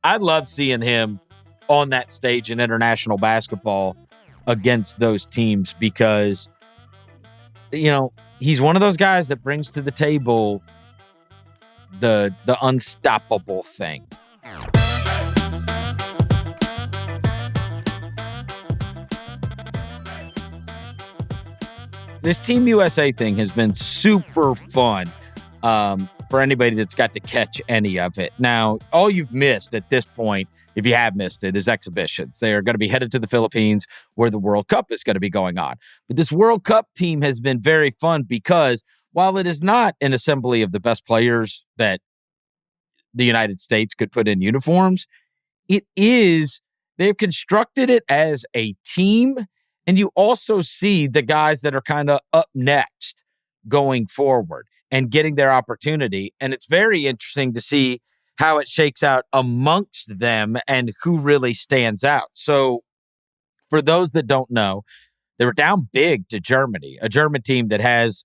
I love seeing him on that stage in international basketball against those teams because, he's one of those guys that brings to the table the unstoppable thing. This Team USA thing has been super fun for anybody that's got to catch any of it. Now, all you've missed at this point, if you have missed it, is exhibitions. They are going to be headed to the Philippines where the World Cup is going to be going on. But this World Cup team has been very fun because while it is not an assembly of the best players that the United States could put in uniforms, they've constructed it as a team. And you also see the guys that are kind of up next going forward and getting their opportunity. And it's very interesting to see how it shakes out amongst them and who really stands out. So for those that don't know, they were down big to Germany, a German team that has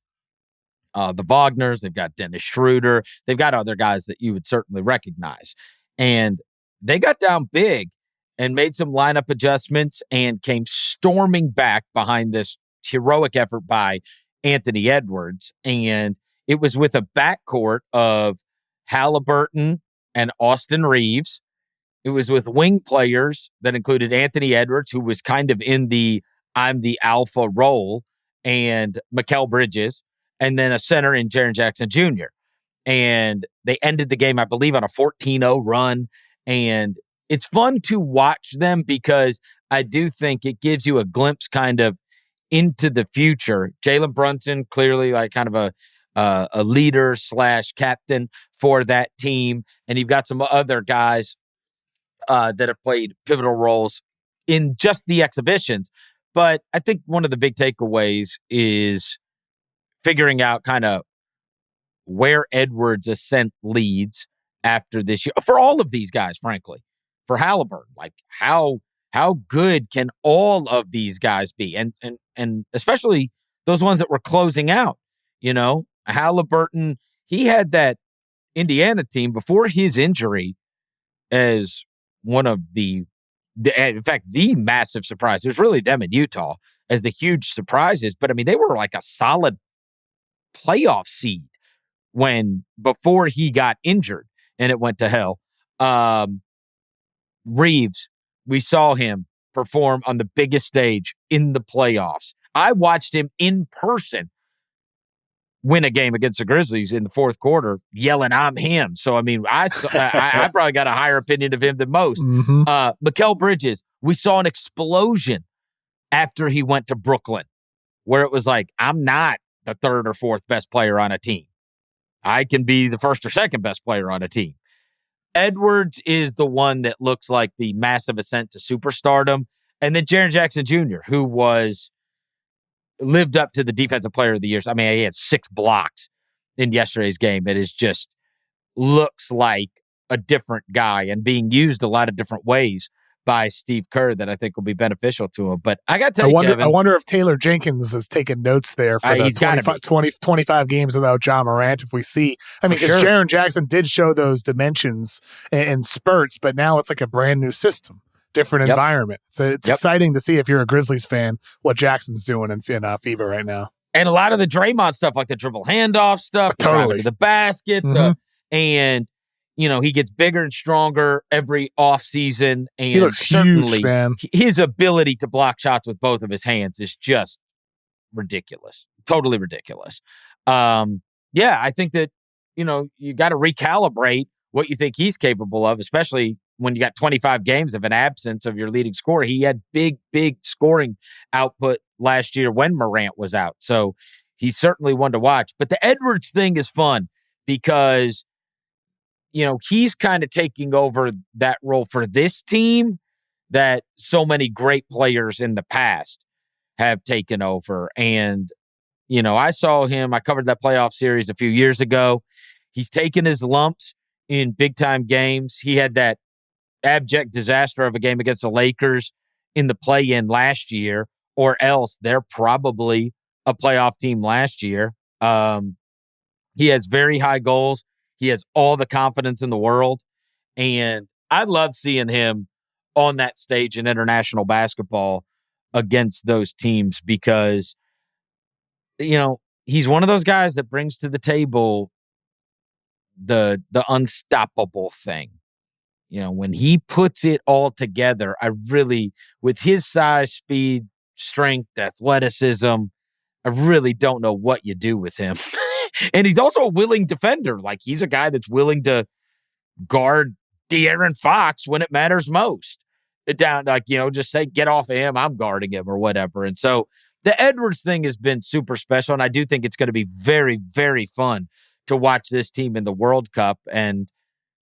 the Wagners. They've got Dennis Schroeder. They've got other guys that you would certainly recognize. And they got down big and made some lineup adjustments and came storming back behind this heroic effort by Anthony Edwards. And it was with a backcourt of Halliburton and Austin Reeves. It was with wing players that included Anthony Edwards, who was kind of in the I'm the alpha role, and Mikal Bridges, and then a center in Jaren Jackson Jr. And they ended the game, I believe, on a 14-0 run. And it's fun to watch them because I do think it gives you a glimpse kind of into the future. Jalen Brunson, clearly like kind of a leader / captain for that team. And you've got some other guys that have played pivotal roles in just the exhibitions. But I think one of the big takeaways is figuring out kind of where Edwards' ascent leads after this year. For all of these guys, frankly. For Halliburton, like how good can all of these guys be? And especially those ones that were closing out, Halliburton, he had that Indiana team before his injury as one of the massive surprise. It was really them in Utah as the huge surprises. But I mean, they were like a solid playoff seed before he got injured and it went to hell. Reeves, we saw him perform on the biggest stage in the playoffs. I watched him in person win a game against the Grizzlies in the fourth quarter, yelling, "I'm him." So, I mean, I probably got a higher opinion of him than most. Mm-hmm. Mikal Bridges, we saw an explosion after he went to Brooklyn, where it was like, I'm not the third or fourth best player on a team. I can be the first or second best player on a team. Edwards is the one that looks like the massive ascent to superstardom. And then Jaren Jackson Jr., who lived up to the defensive player of the year. I mean, he had 6 blocks in yesterday's game. It is just looks like a different guy and being used a lot of different ways by Steve Kerr that I think will be beneficial to him. But I got to tell you, Kevin, I wonder if Taylor Jenkins has taken notes there for the 25 games without Ja Morant. If we see, because Jaren Jackson did show those dimensions in spurts, but now it's like a brand new system, different environment. So it's exciting to see, if you're a Grizzlies fan, what Jackson's doing in FIBA right now. And a lot of the Draymond stuff, like the dribble handoff stuff, totally to the basket, and he gets bigger and stronger every offseason. And he looks certainly huge, man. His ability to block shots with both of his hands is just ridiculous. Totally ridiculous. I think that, you got to recalibrate what you think he's capable of, especially when you got 25 games of an absence of your leading scorer. He had big scoring output last year when Morant was out. So he's certainly one to watch. But the Edwards thing is fun because he's kind of taking over that role for this team that so many great players in the past have taken over. And, I saw him, I covered that playoff series a few years ago. He's taken his lumps in big time games. He had that abject disaster of a game against the Lakers in the play-in last year, or else they're probably a playoff team last year. He has very high goals. He has all the confidence in the world. And I love seeing him on that stage in international basketball against those teams because, he's one of those guys that brings to the table the unstoppable thing. When he puts it all together, with his size, speed, strength, athleticism, I really don't know what you do with him. And he's also a willing defender. Like, he's a guy that's willing to guard De'Aaron Fox when it matters most. Just say, get off of him, I'm guarding him or whatever. And so the Edwards thing has been super special, and I do think it's going to be very, very fun to watch this team in the World Cup and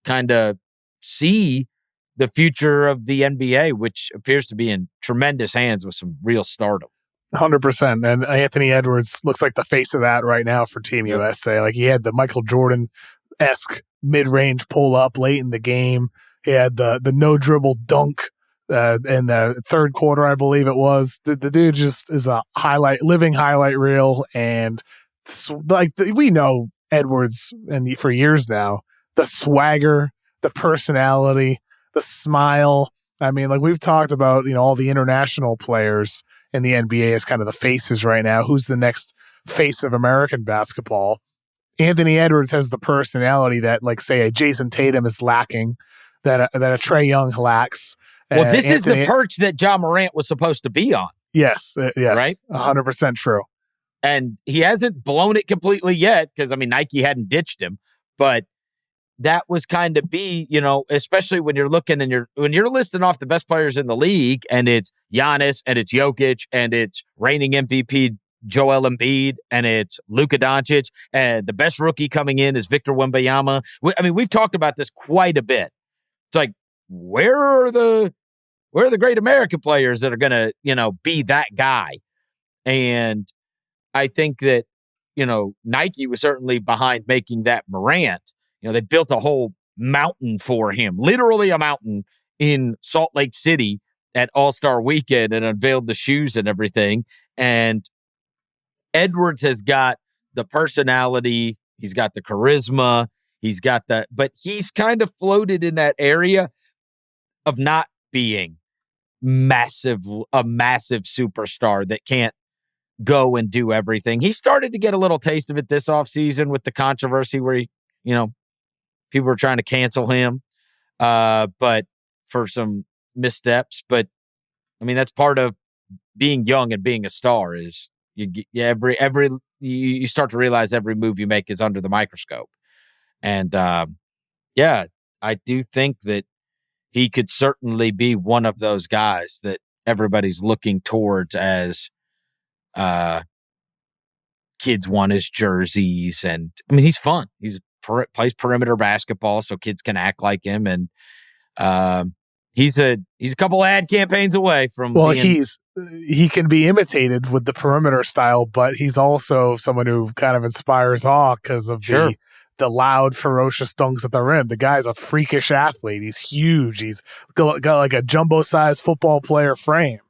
kind of see the future of the NBA, which appears to be in tremendous hands with some real stardom. 100%. And Anthony Edwards looks like the face of that right now for Team USA. Like, he had the Michael Jordan-esque mid-range pull-up late in the game. He had the no-dribble dunk in the third quarter, I believe it was. The dude just is a living highlight reel. And we know Edwards and for years now, the swagger, the personality, the smile. I mean, like, we've talked about, all the international players in the NBA as kind of the faces right now. Who's the next face of American basketball? Anthony Edwards has the personality that, like, say, a Jason Tatum is lacking, that a Trae Young lacks. Well, this is the perch that Ja Morant was supposed to be on. Yes, right? 100% true. And he hasn't blown it completely yet because, Nike hadn't ditched him. But that was kind of especially when you're looking and when you're listing off the best players in the league, and it's Giannis and it's Jokic and it's reigning MVP Joel Embiid and it's Luka Doncic, and the best rookie coming in is Victor Wembanyama. We've talked about this quite a bit. It's like, where are the great American players that are going to, be that guy? And I think that, Nike was certainly behind making that Morant. They built a whole mountain for him, literally a mountain in Salt Lake City at All-Star Weekend, and unveiled the shoes and everything. And Edwards has got the personality. He's got the charisma. But he's kind of floated in that area of not being a massive superstar that can't go and do everything. He started to get a little taste of it this offseason with the controversy where people were trying to cancel him, but for some missteps. But that's part of being young and being a star is you start to realize every move you make is under the microscope. And I do think that he could certainly be one of those guys that everybody's looking towards as kids want his jerseys. And he's fun. Plays perimeter basketball, so kids can act like him. And he's a couple ad campaigns away from. Well, he can be imitated with the perimeter style, but he's also someone who kind of inspires awe because of the loud, ferocious dunks at the rim. The guy's a freakish athlete. He's huge. He's got like a jumbo-sized football player frame.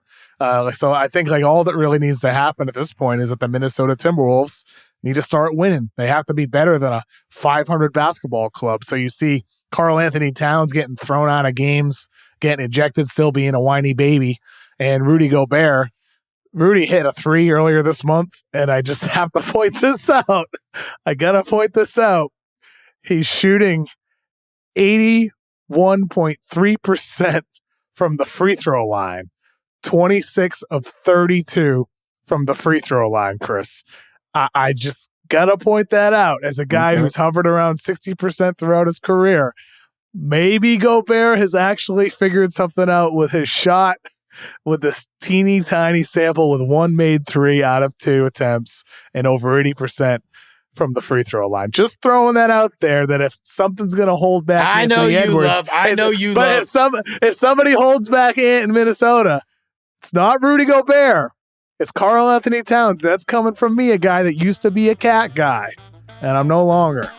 So I think like all that really needs to happen at this point is that the Minnesota Timberwolves need to start winning. They have to be better than a 500 basketball club. So you see Karl Anthony Towns getting thrown out of games, getting ejected, still being a whiny baby, and Rudy Gobert. Rudy hit a 3 earlier this month, and I just have to point this out. I got to point this out. He's shooting 81.3% from the free throw line, 26 of 32 from the free throw line, Chris. I just got to point that out as a guy who's hovered around 60% throughout his career. Maybe Gobert has actually figured something out with his shot, with this teeny tiny sample with one made 3 out of 2 attempts and over 80% from the free throw line. Just throwing that out there that if something's going to hold back Anthony Edwards, if somebody holds back Ant in Minnesota, it's not Rudy Gobert. It's Karl Anthony Towns. That's coming from me, a guy that used to be a cat guy, and I'm no longer.